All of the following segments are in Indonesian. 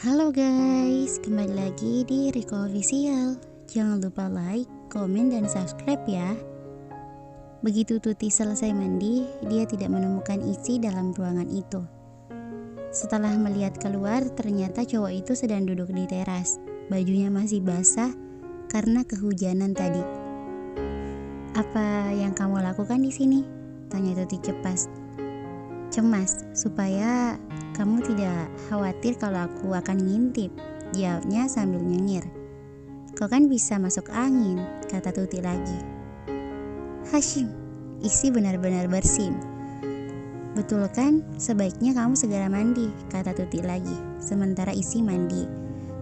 Halo guys, kembali lagi di Riko Official. Jangan lupa like, komen, dan subscribe ya. Begitu Tuti selesai mandi, dia tidak menemukan isi dalam ruangan itu. Setelah melihat keluar, ternyata cowok itu sedang duduk di teras. Bajunya masih basah karena kehujanan tadi. "Apa yang kamu lakukan di sini?" tanya Tuti cemas supaya kamu tidak khawatir kalau aku akan ngintip, jawabnya sambil nyengir. "Kau kan bisa masuk angin," kata Tuti lagi. "Hashim, isi benar-benar bersin. Betul kan, sebaiknya kamu segera mandi," kata Tuti lagi. Sementara isi mandi,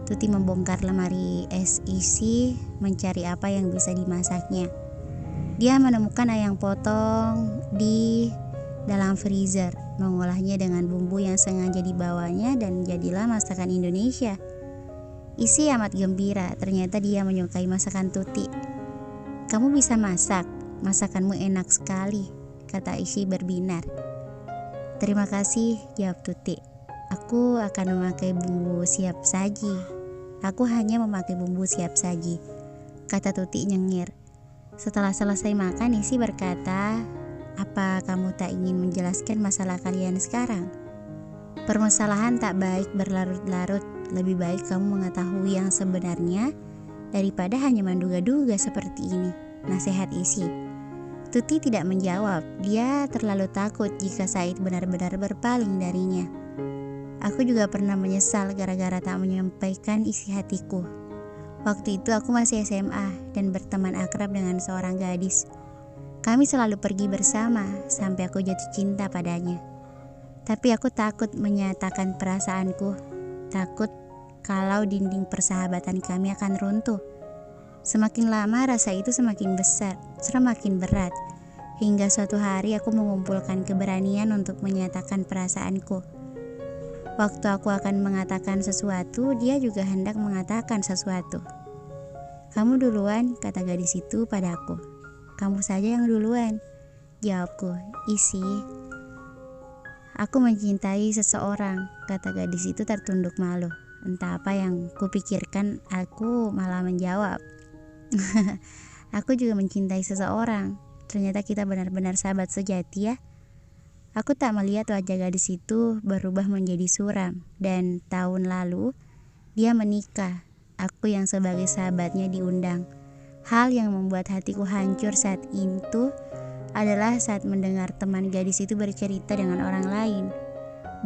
Tuti membongkar lemari es isi mencari apa yang bisa dimasaknya. Dia menemukan ayam potong di dalam freezer, mengolahnya dengan bumbu yang sengaja dibawanya dan jadilah masakan Indonesia. Isi amat gembira, ternyata dia menyukai masakan Tuti. "Kamu bisa masak, masakanmu enak sekali," kata Isi berbinar. "Terima kasih," jawab Tuti. "Aku akan memakai bumbu siap saji. Aku hanya memakai bumbu siap saji," kata Tuti nyengir. Setelah selesai makan, Isi berkata, "Apa kamu tak ingin menjelaskan masalah kalian sekarang? Permasalahan tak baik berlarut-larut. Lebih baik kamu mengetahui yang sebenarnya daripada hanya menduga-duga seperti ini," nasihat Isi. Tuti tidak menjawab. Dia terlalu takut jika Said benar-benar berpaling darinya. "Aku juga pernah menyesal gara-gara tak menyampaikan isi hatiku. Waktu itu aku masih SMA dan berteman akrab dengan seorang gadis. Kami selalu pergi bersama sampai aku jatuh cinta padanya. Tapi aku takut menyatakan perasaanku, takut kalau dinding persahabatan kami akan runtuh. Semakin lama rasa itu semakin besar, semakin berat, hingga suatu hari aku mengumpulkan keberanian untuk menyatakan perasaanku. Waktu aku akan mengatakan sesuatu, dia juga hendak mengatakan sesuatu. "Kamu duluan," kata gadis itu padaku. "Kamu saja yang duluan," jawabku. "Isi, aku mencintai seseorang," kata gadis itu tertunduk malu. Entah apa yang kupikirkan, aku malah menjawab, "Aku juga mencintai seseorang. Ternyata kita benar-benar sahabat sejati ya." Aku tak melihat wajah gadis itu berubah menjadi suram, dan tahun lalu dia menikah. Aku yang sebagai sahabatnya diundang. Hal yang membuat hatiku hancur saat itu adalah saat mendengar teman gadis itu bercerita dengan orang lain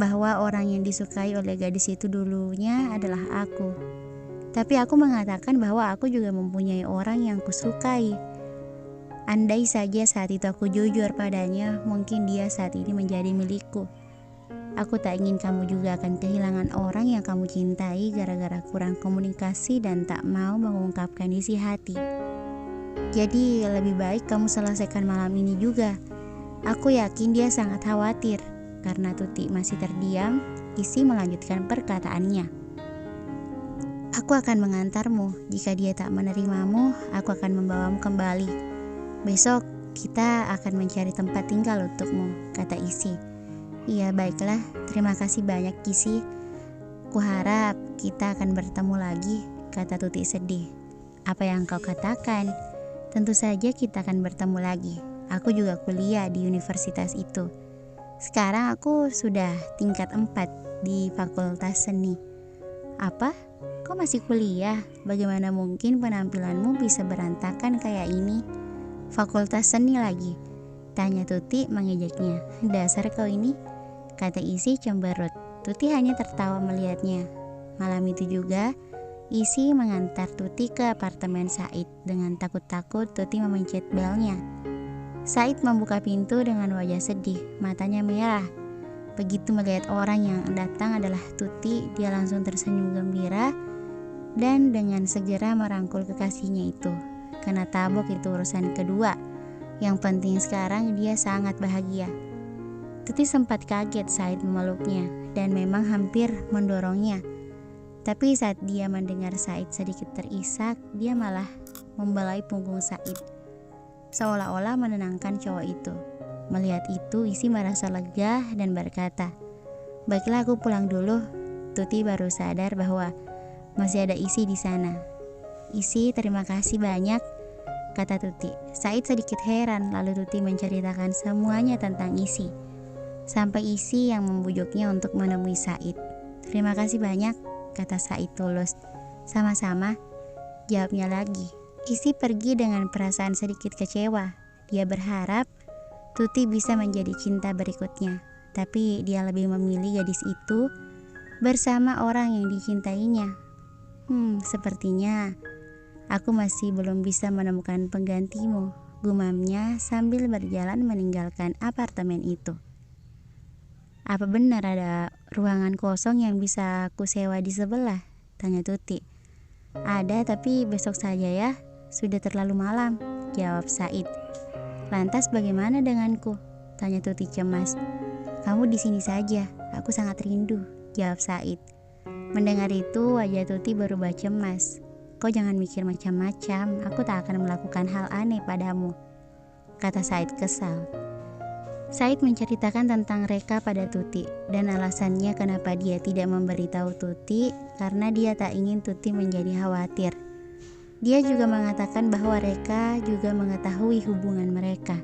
bahwa orang yang disukai oleh gadis itu dulunya adalah aku. Tapi aku mengatakan bahwa aku juga mempunyai orang yang kusukai. Andai saja saat itu aku jujur padanya, mungkin dia saat ini menjadi milikku. Aku tak ingin kamu juga akan kehilangan orang yang kamu cintai gara-gara kurang komunikasi dan tak mau mengungkapkan isi hati. Jadi lebih baik kamu selesaikan malam ini juga. Aku yakin dia sangat khawatir." Karena Tuti masih terdiam, Isi melanjutkan perkataannya. "Aku akan mengantarmu. Jika dia tak menerimamu, aku akan membawamu kembali. Besok kita akan mencari tempat tinggal untukmu," kata Isi. "Iya, baiklah. Terima kasih banyak, Isi. Kuharap kita akan bertemu lagi," kata Tuti sedih. "Apa yang kau katakan? Tentu saja kita akan bertemu lagi. Aku juga kuliah di universitas itu. Sekarang aku sudah tingkat 4 di Fakultas Seni." "Apa? Kau masih kuliah? Bagaimana mungkin penampilanmu bisa berantakan kayak ini? Fakultas Seni lagi?" tanya Tuti mengejeknya. "Dasar kau ini," kata Isi cemberut. Tuti hanya tertawa melihatnya. Malam itu juga Isi mengantar Tuti ke apartemen Said. Dengan takut-takut Tuti memencet belnya. Said membuka pintu dengan wajah sedih, matanya merah. Begitu melihat orang yang datang adalah Tuti, dia langsung tersenyum gembira dan dengan segera merangkul kekasihnya itu. Karena tabok itu urusan kedua. Yang penting sekarang dia sangat bahagia. Tuti sempat kaget Said memeluknya dan memang hampir mendorongnya. Tapi saat dia mendengar Said sedikit terisak, dia malah membelai punggung Said, seolah-olah menenangkan cowok itu. Melihat itu, Isi merasa lega dan berkata, "Baiklah, aku pulang dulu. Tuti baru sadar bahwa masih ada Isi di sana. "Isi, terima kasih banyak," kata Tuti. Said sedikit heran, lalu Tuti menceritakan semuanya tentang Isi. Sampai Isi yang membujuknya untuk menemui Said. "Terima kasih banyak," kata Said tulus. "Sama-sama," jawabnya lagi. Isi pergi dengan perasaan sedikit kecewa. Dia berharap Tuti bisa menjadi cinta berikutnya, tapi dia lebih memilih gadis itu bersama orang yang dicintainya. Sepertinya aku masih belum bisa menemukan penggantimu," gumamnya sambil berjalan meninggalkan apartemen itu. "Apa benar ada ruangan kosong yang bisa aku sewa di sebelah?" tanya Tuti. "Ada, tapi besok saja ya, sudah terlalu malam," jawab Said. "Lantas bagaimana denganku?" tanya Tuti cemas. "Kamu di sini saja, aku sangat rindu," jawab Said. Mendengar itu, wajah Tuti berubah cemas. "Kau jangan mikir macam-macam, aku tak akan melakukan hal aneh padamu," kata Said kesal. Said menceritakan tentang Reka pada Tuti dan alasannya kenapa dia tidak memberitahu Tuti, karena dia tak ingin Tuti menjadi khawatir. Dia juga mengatakan bahwa Reka juga mengetahui hubungan mereka.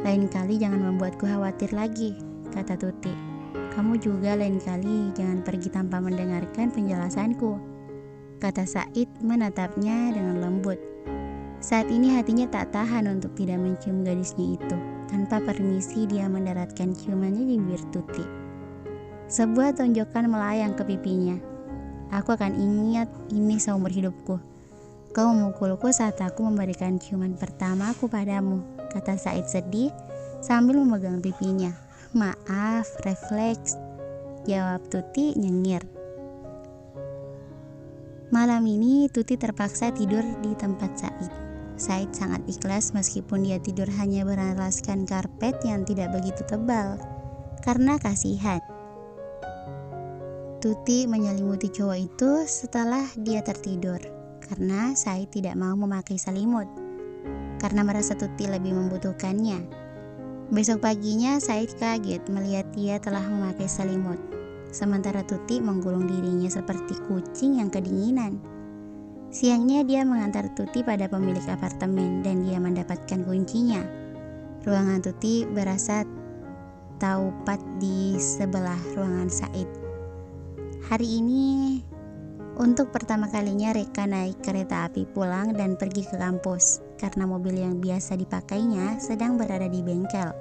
"Lain kali jangan membuatku khawatir lagi," kata Tuti. "Kamu juga lain kali jangan pergi tanpa mendengarkan penjelasanku," kata Said menatapnya dengan lembut. Saat ini hatinya tak tahan untuk tidak mencium gadisnya itu. Tanpa permisi dia mendaratkan ciumannya di bibir Tuti. Sebuah tonjokan melayang ke pipinya. "Aku akan ingat ini seumur hidupku. Kau memukulku saat aku memberikan ciuman pertamaku padamu," kata Said sedih sambil memegang pipinya. "Maaf, refleks," jawab Tuti nyengir. Malam ini Tuti terpaksa tidur di tempat Said. Said sangat ikhlas meskipun dia tidur hanya beralaskan karpet yang tidak begitu tebal, karena kasihan. Tuti menyelimuti cowok itu setelah dia tertidur, karena Said tidak mau memakai selimut, karena merasa Tuti lebih membutuhkannya. Besok paginya Said kaget melihat dia telah memakai selimut, sementara Tuti menggulung dirinya seperti kucing yang kedinginan. Siangnya dia mengantar Tuti pada pemilik apartemen dan dia mendapatkan kuncinya. Ruangan Tuti berasa taupat di sebelah ruangan Said. Hari ini untuk pertama kalinya Reka naik kereta api pulang dan pergi ke kampus, karena mobil yang biasa dipakainya sedang berada di bengkel.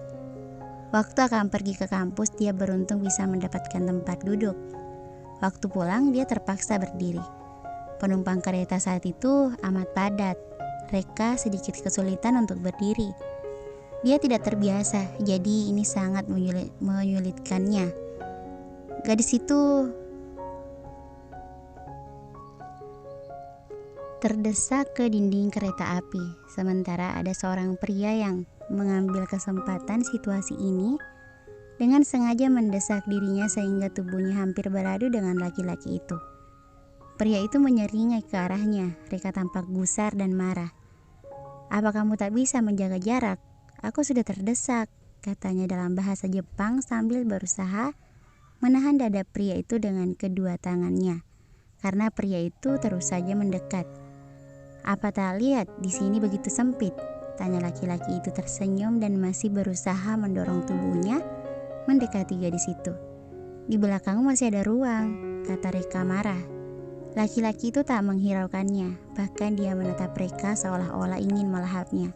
Waktu akan pergi ke kampus, dia beruntung bisa mendapatkan tempat duduk. Waktu pulang, dia terpaksa berdiri. Penumpang kereta saat itu amat padat. Reka sedikit kesulitan untuk berdiri. Dia tidak terbiasa, jadi ini sangat menyulitkannya. Gadis itu terdesak ke dinding kereta api, sementara ada seorang pria yang mengambil kesempatan situasi ini dengan sengaja mendesak dirinya sehingga tubuhnya hampir beradu dengan laki-laki itu. Pria itu menyeringai ke arahnya. Reka tampak gusar dan marah. "Apa kamu tak bisa menjaga jarak? Aku sudah terdesak," katanya dalam bahasa Jepang sambil berusaha menahan dada pria itu dengan kedua tangannya, karena pria itu terus saja mendekat. "Apa tak lihat di sini begitu sempit?" tanya laki-laki itu tersenyum dan masih berusaha mendorong tubuhnya mendekati gadis itu. "Di belakangmu masih ada ruang," kata Reka marah. Laki-laki itu tak menghiraukannya, bahkan dia menatap Reka seolah-olah ingin melahapnya.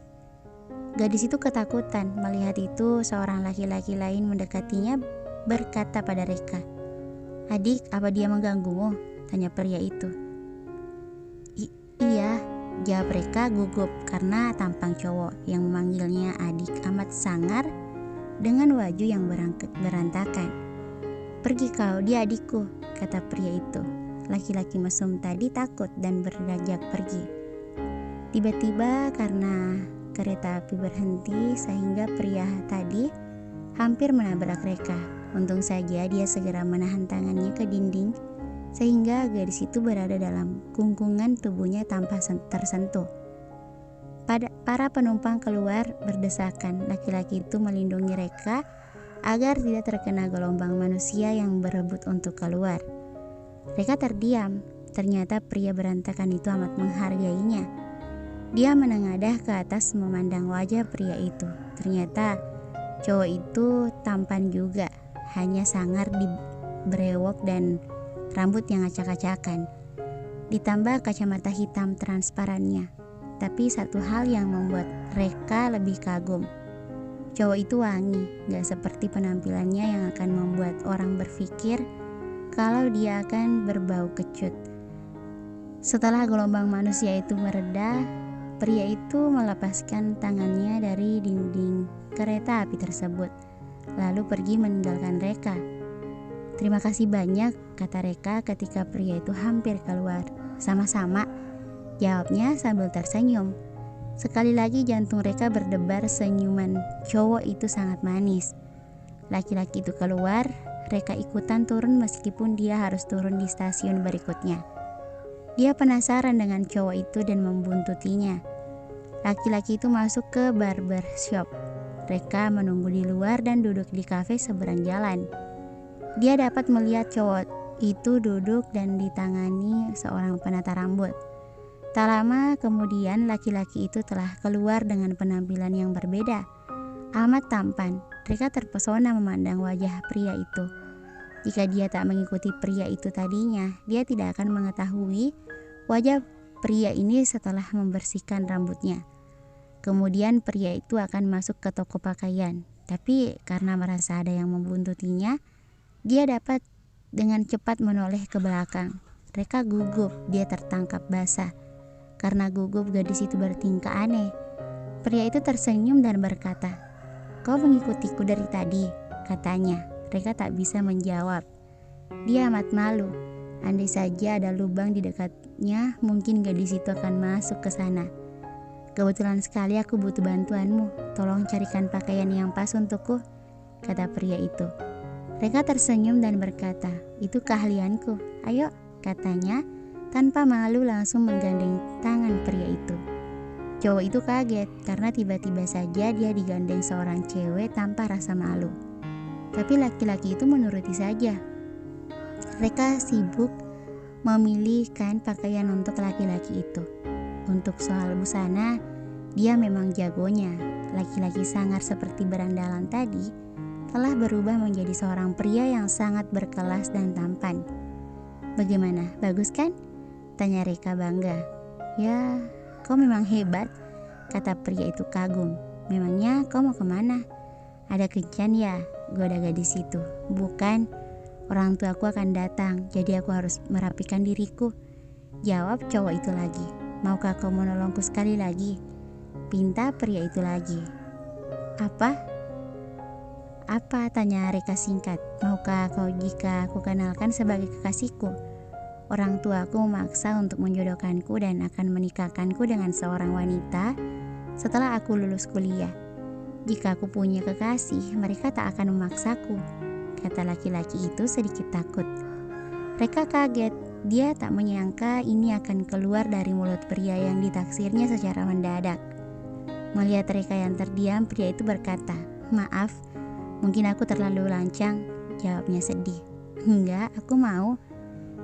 Gadis itu ketakutan melihat itu. Seorang laki-laki lain mendekatinya berkata pada Reka, "Adik, apa dia mengganggumu?" tanya pria itu. "Iya," jawab Reka gugup karena tampang cowok yang memanggilnya adik amat sangar dengan wajah yang berantakan. "Pergi kau, dia adikku," kata pria itu. Laki-laki mesum tadi takut dan beranjak pergi. Tiba-tiba karena kereta api berhenti sehingga pria tadi hampir menabrak Reka. Untung saja dia segera menahan tangannya ke dinding sehingga gadis itu berada dalam gungkungan tubuhnya tanpa tersentuh. Para penumpang keluar berdesakan. Laki-laki itu melindungi Reka agar tidak terkena gelombang manusia yang berebut untuk keluar. Reka terdiam. Ternyata pria berantakan itu amat menghargainya. Dia menengadah ke atas memandang wajah pria itu. Ternyata cowok itu tampan juga, hanya sangar di brewok dan rambut yang acak-acakan. Ditambah kacamata hitam transparannya. Tapi satu hal yang membuat Reka lebih kagum. Cowok itu wangi, gak seperti penampilannya yang akan membuat orang berpikir kalau dia akan berbau kecut. Setelah gelombang manusia itu mereda, pria itu melepaskan tangannya dari dinding kereta api tersebut, lalu pergi meninggalkan Reka. Terima kasih banyak, kata Reka ketika pria itu hampir keluar. Sama-sama, jawabnya sambil tersenyum. Sekali lagi jantung Reka berdebar, senyuman cowok itu sangat manis. Laki-laki itu keluar, Reka ikutan turun meskipun dia harus turun di stasiun berikutnya. Dia penasaran dengan cowok itu dan membuntutinya. Laki-laki itu masuk ke barber shop. Reka menunggu di luar dan duduk di kafe seberang jalan. Dia dapat melihat cowok itu duduk dan ditangani seorang penata rambut. Tak lama kemudian laki-laki itu telah keluar dengan penampilan yang berbeda. Amat tampan. Reka terpesona memandang wajah pria itu. Jika dia tak mengikuti pria itu tadinya, dia tidak akan mengetahui wajah pria ini setelah membersihkan rambutnya. Kemudian pria itu akan masuk ke toko pakaian. Tapi karena merasa ada yang membuntutinya, dia dapat dengan cepat menoleh ke belakang. Reka gugup, dia tertangkap basah. Karena gugup, gadis itu bertingkah aneh. Pria itu tersenyum dan berkata, "Kau mengikutiku dari tadi," katanya. Reka tak bisa menjawab. Dia amat malu. Andai saja ada lubang di dekatnya, mungkin gadis itu akan masuk ke sana. "Kebetulan sekali aku butuh bantuanmu. Tolong carikan pakaian yang pas untukku," kata pria itu. Reka tersenyum dan berkata, "Itu keahlianku. Ayo," katanya, tanpa malu langsung menggandeng tangan pria itu. Cowok itu kaget karena tiba-tiba saja dia digandeng seorang cewek tanpa rasa malu. Tapi laki-laki itu menuruti saja. Reka sibuk memilihkan pakaian untuk laki-laki itu. Untuk soal busana, dia memang jagonya. Laki-laki sangar seperti berandalan tadi telah berubah menjadi seorang pria yang sangat berkelas dan tampan. "Bagaimana, bagus kan?" tanya Reka bangga. "Ya, kau memang hebat," kata pria itu kagum. "Memangnya kau mau kemana?" "Ada kencan ya," goda gadis itu. "Bukan, orang tuaku akan datang, jadi aku harus merapikan diriku," jawab cowok itu lagi. "Maukah kau menolongku sekali lagi?" pinta pria itu lagi. Apa? Apa? Tanya Reka singkat. "Maukah kau jika aku kenalkan sebagai kekasihku? Orang tuaku memaksa untuk menjodohkanku dan akan menikahkanku dengan seorang wanita setelah aku lulus kuliah. Jika aku punya kekasih, mereka tak akan memaksaku," kata laki-laki itu sedikit takut. Reka kaget. Dia tak menyangka ini akan keluar dari mulut pria yang ditaksirnya secara mendadak. Melihat Reka yang terdiam, pria itu berkata, "Maaf, mungkin aku terlalu lancang," jawabnya sedih. "Enggak, aku mau,"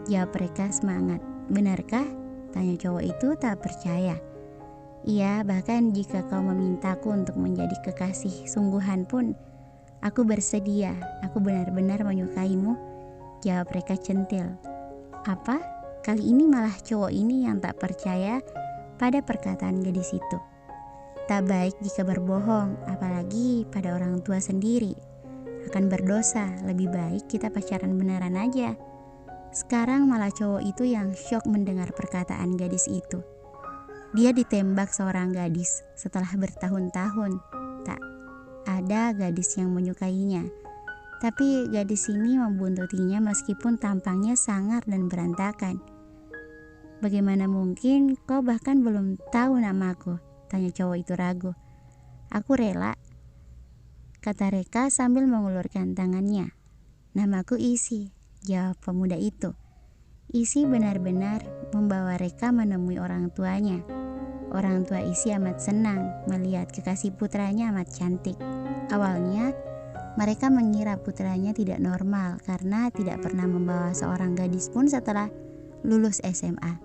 jawab Reka semangat. "Benarkah?" tanya cowok itu tak percaya. "Iya, bahkan jika kau memintaku untuk menjadi kekasih sungguhan pun, aku bersedia. Aku benar-benar menyukaimu," jawab Reka centil. Apa? Kali ini malah cowok ini yang tak percaya pada perkataan gadis itu. Tak baik jika berbohong, apalagi pada orang tua sendiri. Akan berdosa, lebih baik kita pacaran beneran aja. Sekarang malah cowok itu yang syok mendengar perkataan gadis itu. Dia ditembak seorang gadis setelah bertahun-tahun. Tak ada gadis yang menyukainya. Tapi gadis ini membuntutinya meskipun tampangnya sangar dan berantakan. "Bagaimana mungkin kau bahkan belum tahu namaku?" tanya cowok itu ragu. "Aku rela," kata Reka sambil mengulurkan tangannya. "Namaku Isi," jawab pemuda itu. Isi benar-benar membawa Reka menemui orang tuanya. Orang tua Isi amat senang melihat kekasih putranya amat cantik. Awalnya Mereka mengira putranya tidak normal karena tidak pernah membawa seorang gadis pun setelah lulus SMA.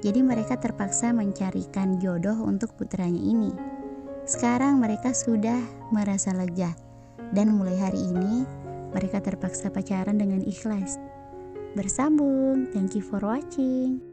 Jadi mereka terpaksa mencarikan jodoh untuk putranya ini. Sekarang mereka sudah merasa lega dan mulai hari ini mereka terpaksa pacaran dengan ikhlas. Bersambung. Thank you for watching.